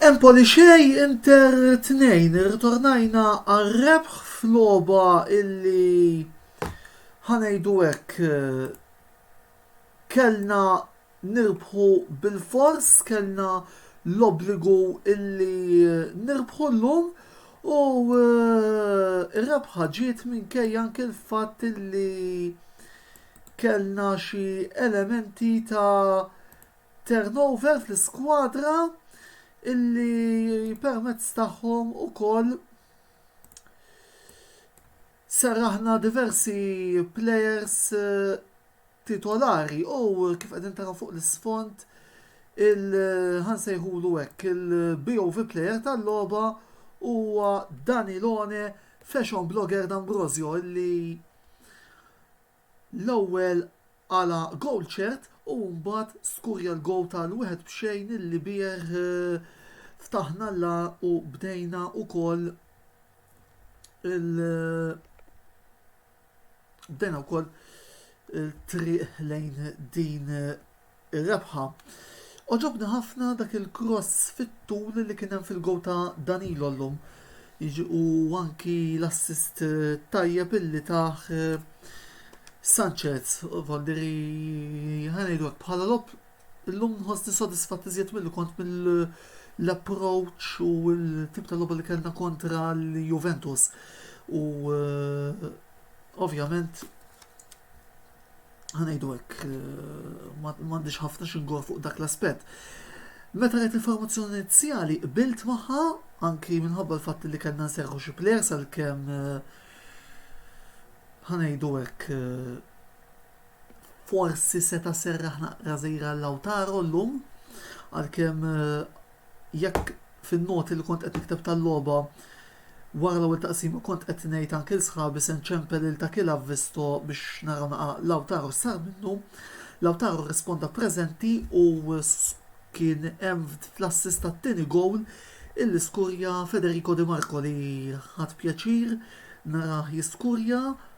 Empoli xej Inter 2, ritornajna għal-rebħ f'logħba illi ħanejdu hekk kellna nirbħu bil-fors, kellna l-obbligu illi nirbħu llum u r-rebħa ġiet minkejja anke l-fatt illi kellna xi elementi ta' turnover fl-iskwadra illi permezz tagħhom ukoll serraħna diversi players titolari u kif qegħdin taraw fuq l-isfond ħansejħulu hekk il-BOV player tal-logħba huwa Danilone fashion blogger d'Ambrosio illi l-ewwel għala goal shirt u mbagħad skurja l-gow tal-1-0 illi bih ftaħna la u bdejna ukoll bdejna wkoll il-triq lejn din ir-rebħa. Oġobni ħafna dak il-cross fit-tul li kien hemm fil-gow ta' Danilo llum. U anki l-assist tajjeb illi taħ Sanchez, Valderi, ħanejdu bħala lob, l-lum nħosni sodisfat iżjed mill kont mill-approach u l-tip tal-loba li kellna kontra l-Juventus. U ovvjament ħanejdu hekk m'għandix ħafna xingor fuq dak l-aspett. Meta rajt informazzjoni inizjali qbilt magħha anki minħabba l-fatt li kellna nserħu xi players għalkemm ħanejdu hekk forsi seta' serraħna rażejra l-Lautaro llum għalkemm jekk fin-noti li kont qed nikteb tal-logħba wara l-ewwel taqsima kont qed ngħid anke l-sħabi se nċempel il takil avvisto biex naraw naqa' Lautaro sar minnu. Lautaro risponda preżenti u kien hemm fl-assist tat-tieni gowl illi skurja Federico Di Marco li ħadd pjaċir narah jiskurja.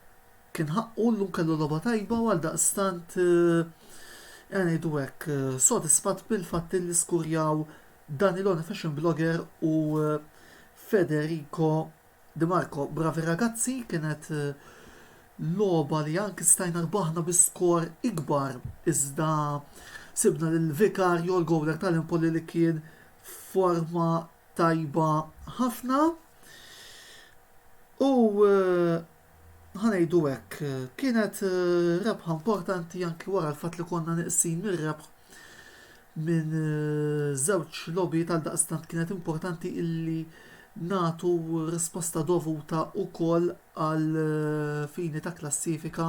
Kien ħaqqu llum kellu logħba tajba u għaldaqstant ngħidu hekk sodisfatt bil-fatt li skurjaw Danilone fashion blogger u Federico Di Marco. Bravi ragazzi, kienet logħba li anke stajna rbaħna bi-skor ikbar iżda sibna lill-Vikarjo l-gowler tal-Empoli li kien forma tajba ħafna u ħanejdu hekk kienet rebħa importanti anki wara l-fatt li konna neqsin mir-rebħ minn żewġ logħbi tal-daqstant kienet importanti illi nagħtu risposta dovuta wkoll għal fini ta' klassifika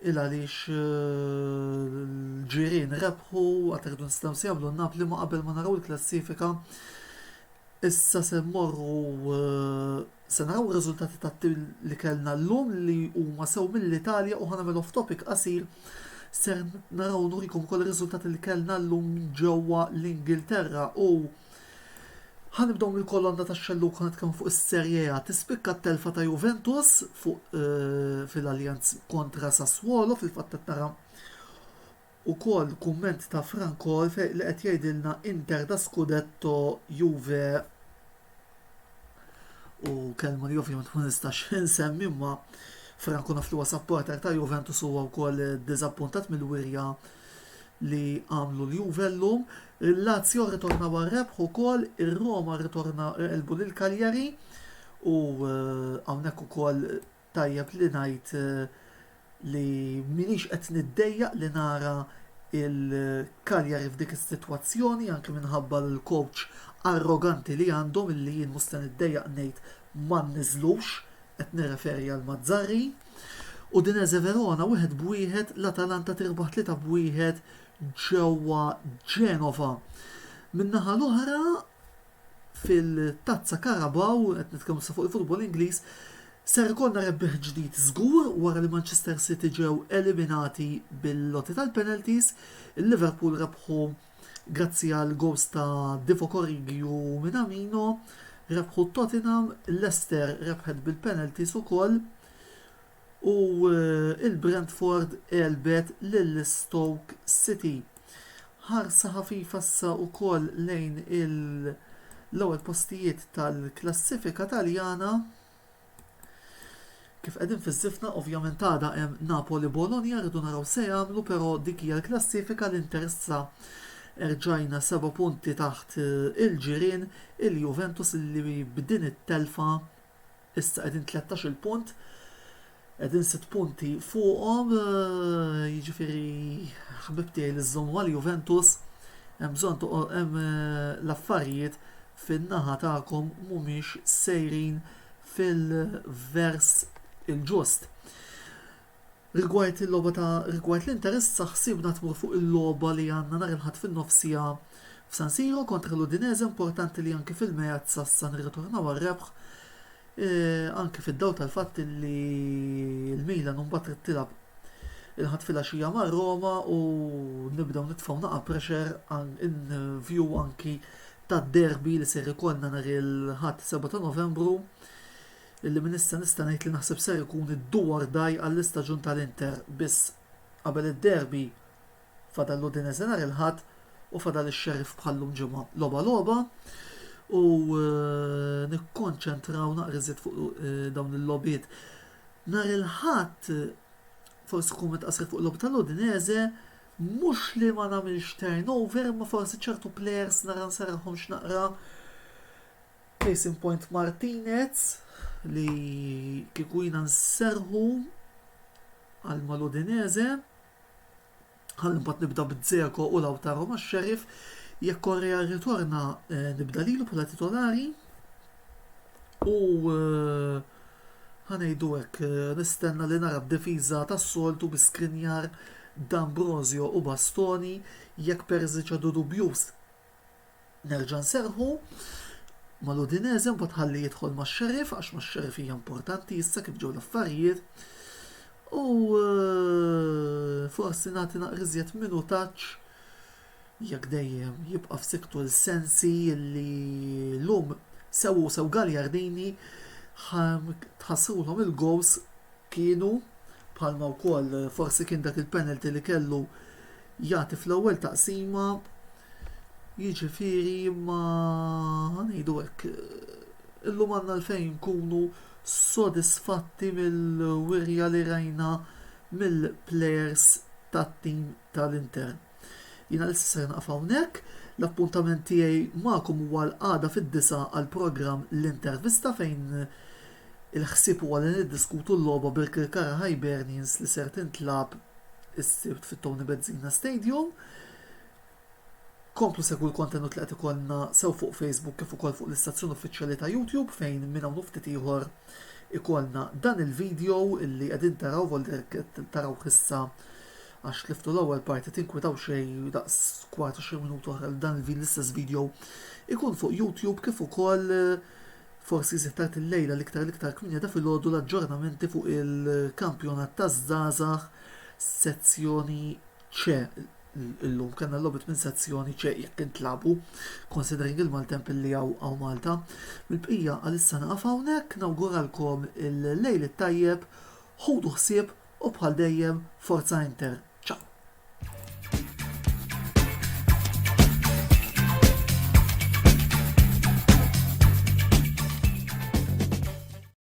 il għaliex l-ġirien rebħu għaterdu nistgħu nsjablu Napli ma qabel ma naraw il-klassifika issa se mmorru se naraw ir-riżultati tat-tim li kellna llum li huma sew mill-Italja u ħanagħmel off topic qasir ser naraw nurikom ukoll ir-riżultati li kellna llum ġewwa l-Ingilterra u ħanibdew mill-kolonna tax-xelluk ħanitkellmu fuq is-Serje A. Tispikka t-telfa ta' Juventus fuq fil-Allianz kontra Sassuolo fil-fatt qed nara ukoll kumment ta' Franco li qed jgħidilna Inter da Scudetto Juve u kelma li ovvjament ma nistax insemmi imma Franco naf li huwa supporter ta' Juventus huwa wkoll diżappuntat mill-wirja li għamlu l-Juve llum. Il-Lazio ritorna war-rebħ ukoll, ir-Roma ritorna elbu lil Cagliari u hawnhekk ukoll tajjeb li ngħid li minix qed niddejjaq li nara il-Cagliari f'dik is-sitwazzjoni anke minħabba l-coach arroganti li għandhom illi jien musta niddejjaq ngħid ma nniżlux qed nirreferi għal Mazzarri u Dinese Verona 1-1 l-Atalanta tirbaħ 3-1 ġewwa Ġenova. Min-naħa l-oħra fil-Tazza Karabaw qed nitkellmu fuq il-futbol Ingliż ser ikollna rebbieħ ġdid żgur wara li Manchester City ġew eliminati bil-lotti tal-penalties, il-Liverpool rebħu grazzi għal gols ta' Divock Origi u Minamino, rebħu Tottenham, Leicester rebħet bil-penalties ukoll u il-Brentford elbet lill-Stoke City. ħarsa ħafifa issa wkoll lejn l-ewwel postijiet tal-klassifika Taljana. Kif qegħdin fiż-żifna ovvjament għada hemm Napoli Bologna rridu naraw se jagħmlu, però dik hija l-klassifika li interessa erġajna 7 punti taħt il-ġirien il-Juventus li b'din it-telfa issa qegħdin 13 punt, qegħdin 6 punti fuqhom, jiġifieri ħbib tiegħi li żżommu għal-Juventus hemm bżonn hemm l-affarijiet fin-naħa tagħkom mhumiex sejrin fil-vers il-ġust. Rigward l-interess ħsibna tmur fuq il-logħba li għandna nhar il-ħadd fin-nofsija f'San Siro kontra l-Udinese, importanti li anke fil-mejazza issa nirritornaw għar-rebħ, anke fid-dawl tal-fatt li l-Milan mbagħad trid tilab il-ħadd filgħaxija ma' Roma u nibdew nitfgħu naqa' pressure in view anki tad-derby li ser ikollna nhar il-ħadd 7 ta' Novembru, illi minn issa nista' ngħid li naħseb ser ikun id-dwar daj għall-istaġun tal-Inter biss qabel id-derby fadal l-Udinese nhar il-ħadd u fadal ix-Sheriff bħallum ġimgħa logħba u nikkonċentraw naqriżiet fuq dawn il-lobiet. Nhar il-ħadd forsi kun mitqasret fuq l-logħba tal-Udinese mhux li ma nagħmilx turnover, ma forsi ċertu players nara nsarħhom x'naqra. Case in point Martinez li kieku jina nserħu għal mal-Udinese ħalli mbagħad nibda b'Dzeko u Lautaro ma' Sheriff, jekk Korrea ritorna nibda lilu bħala titolari u ħanejdu hekk nistenna li nara b'defiża tas-soltu bi Skriniar, D'Ambrosio u Bastoni, jekk Perisic għadu dubjus nerġa' nserħu mal-Udinese mbagħad ħalli jidħol max-Sheriff għax max-Sheriff hija importanti issa kif ġew l-affarijiet u forsi nagħti naqriżjed minutaġġ jekk dejjem jibqa' f'siktu l-sensi li lum sew Gagliardini tħassrulhom il-gols kienu bħalma wkoll forsi kien dak il-penalty li kellu jagħti fl-ewwel taqsima. Jiġifieri ma ngħidu hekk illum għandna l-fejn nkunu sodisfatti mill-wirja li rajna mill-plejers tat-tim tal-Inter. Jiena lista ser naqaf hawnhekk, l-appuntament tiegħi magħkom huwa l-għada fid-9 għall-programm l-intervista fejn il-ħsieb huwa li niddiskutu l-logħba bil-Kirkara Hibernians li ser tintlab is-sibt fit-Tony Benzina Stadium. Komplu segwu l-kontenut li qed ikollna sew fuq Facebook kif ukoll fuq l-istazzjon uffiċjali ta' YouTube fejn minn hawn ftit ieħor ikollna dan il-video illi qegħdin taraw volder taraw issa għax tliftu l-ewwel parti tinkwitaw xejn daqs kwart 20 minuta oħra dan l-istess video ikun fuq YouTube kif ukoll forsi żittat il-lejla l-iktar kminja da filgħodu l-aġġornamenti fuq il-kampjonat taż-żgħażagħ sezzjoni C. Illum kanna l-lobit minn sezzjoni ċe jekk intlabu considering il-maltemp li għaw Malta. Mil-bqija għal-issa naqaf hawnhekk nawguralkom il-lejl it-tajjeb, ħudu ħsieb u bħal dejjem Forza Inter.